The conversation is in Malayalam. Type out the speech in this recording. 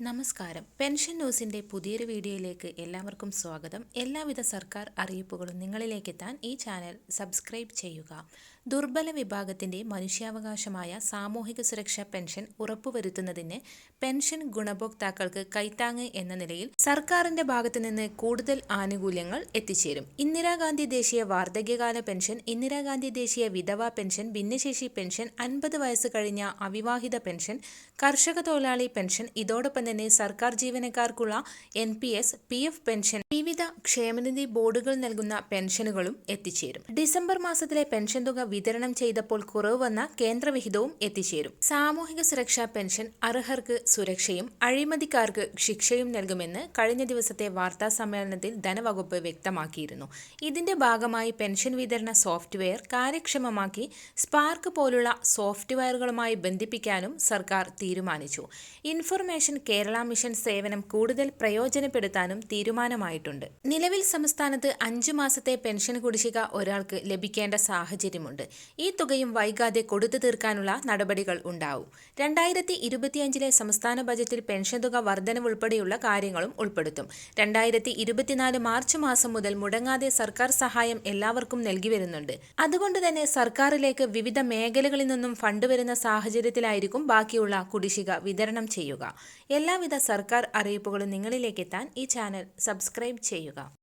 നമസ്കാരം. പെൻഷൻ ന്യൂസിൻ്റെ പുതിയൊരു വീഡിയോയിലേക്ക് എല്ലാവർക്കും സ്വാഗതം. എല്ലാവിധ സർക്കാർ അറിയിപ്പുകളും നിങ്ങളിലേക്ക് എത്താൻ ഈ ചാനൽ സബ്സ്ക്രൈബ് ചെയ്യുക. ദുർബല വിഭാഗത്തിൻ്റെ മനുഷ്യാവകാശമായ സാമൂഹിക സുരക്ഷാ പെൻഷൻ ഉറപ്പുവരുത്തുന്നതിന് പെൻഷൻ ഗുണഭോക്താക്കൾക്ക് കൈത്താങ്ങ് എന്ന നിലയിൽ സർക്കാരിൻ്റെ ഭാഗത്തുനിന്ന് കൂടുതൽ ആനുകൂല്യങ്ങൾ എത്തിച്ചേരും. ഇന്ദിരാഗാന്ധി ദേശീയ വാർദ്ധക്യകാല പെൻഷൻ, ഇന്ദിരാഗാന്ധി ദേശീയ വിധവാ പെൻഷൻ, ഭിന്നശേഷി പെൻഷൻ, 50 വയസ്സ് കഴിഞ്ഞ അവിവാഹിത പെൻഷൻ, കർഷക തൊഴിലാളി പെൻഷൻ, ഇതോടൊപ്പം തന്നെ സർക്കാർ ജീവനക്കാർക്കുള്ള NPS, PF പെൻഷൻ, വിവിധ ക്ഷേമനിധി ബോർഡുകൾ നൽകുന്ന പെൻഷനുകളും എത്തിച്ചേരും. ഡിസംബർ മാസത്തിലെ പെൻഷൻ തുക വിതരണം ചെയ്തപ്പോൾ കുറവ് വന്ന കേന്ദ്രവിഹിതവും എത്തിച്ചേരും. സാമൂഹിക സുരക്ഷാ പെൻഷൻ അർഹർക്ക് സുരക്ഷയും അഴിമതിക്കാർക്ക് ശിക്ഷയും നൽകുമെന്ന് കഴിഞ്ഞ ദിവസത്തെ വാർത്താ സമ്മേളനത്തിൽ ധനവകുപ്പ് വ്യക്തമാക്കിയിരുന്നു. ഇതിന്റെ ഭാഗമായി പെൻഷൻ വിതരണ സോഫ്റ്റ്വെയർ കാര്യക്ഷമമാക്കി സ്പാർക്ക് പോലുള്ള സോഫ്റ്റ്വെയറുകളുമായി ബന്ധിപ്പിക്കാനും സർക്കാർ തീരുമാനിച്ചു. ഇൻഫർമേഷൻ കേരള മിഷൻ സേവനം കൂടുതൽ പ്രയോജനപ്പെടുത്താനും തീരുമാനമായിട്ടുണ്ട്. നിലവിൽ സംസ്ഥാനത്ത് 5 മാസത്തെ പെൻഷൻ കുടിശ്ശിക ഒരാൾക്ക് ലഭിക്കേണ്ട സാഹചര്യമുണ്ട്. ഈ തുകയും വൈകാതെ കൊടുത്തു തീർക്കാനുള്ള നടപടികൾ ഉണ്ടാവും. 2025 സംസ്ഥാന ബജറ്റിൽ പെൻഷൻ തുക വർധനവുൾപ്പെടെയുള്ള കാര്യങ്ങളും ഉൾപ്പെടുത്തും. 2024 മാർച്ച് മാസം മുതൽ മുടങ്ങാതെ സർക്കാർ സഹായം എല്ലാവർക്കും നൽകി വരുന്നുണ്ട്. അതുകൊണ്ട് തന്നെ സർക്കാരിലേക്ക് വിവിധ മേഖലകളിൽ നിന്നും ഫണ്ട് വരുന്ന സാഹചര്യത്തിലായിരിക്കും ബാക്കിയുള്ള കുടിശ്ശിക വിതരണം ചെയ്യുക. എല്ലാവിധ സർക്കാർ അറിയിപ്പുകളും നിങ്ങളിലേക്ക് എത്താൻ ഈ ചാനൽ സബ്സ്ക്രൈബ് ചെയ്യുക.